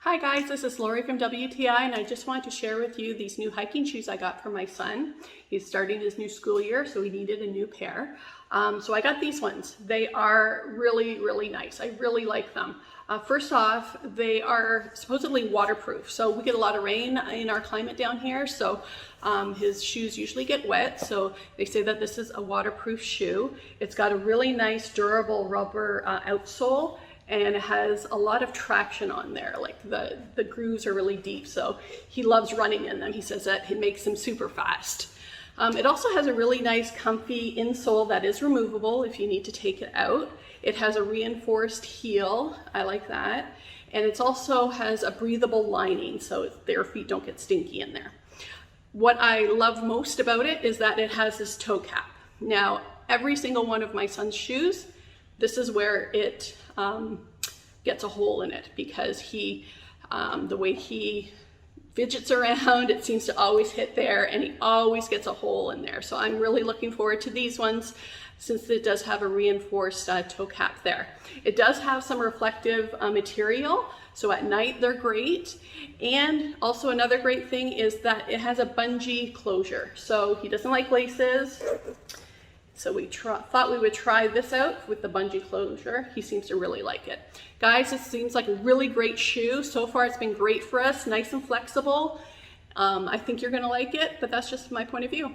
Hi guys, this is Lori from WTI, and I just wanted to share with you these new hiking shoes I got for my son. He's starting his new school year, so he needed a new pair. So I got these ones. They are really nice. I really like them. First off, they are supposedly waterproof. So we get a lot of rain in our climate down here, so his shoes usually get wet. So they say that this is a waterproof shoe. It's got a really nice durable rubber outsole, and it has a lot of traction on there. Like the grooves are really deep, so he loves running in them. He says that it makes him super fast. It also has a really nice comfy insole that is removable if you need to take it out. It has a reinforced heel, I like that. And it also has a breathable lining so their feet don't get stinky in there. What I love most about it is that it has this toe cap. Now, every single one of my son's shoes, this is where it gets a hole in it, because the way he fidgets around, it seems to always hit there, and he always gets a hole in there. So I'm really looking forward to these ones, since it does have a reinforced toe cap there. It does have some reflective material, so at night they're great. And also another great thing is that it has a bungee closure. So he doesn't like laces. So we thought we would try this out with the bungee closure. He seems to really like it. Guys, this seems like a really great shoe. So far it's been great for us, nice and flexible. I think you're gonna like it, but that's just my point of view.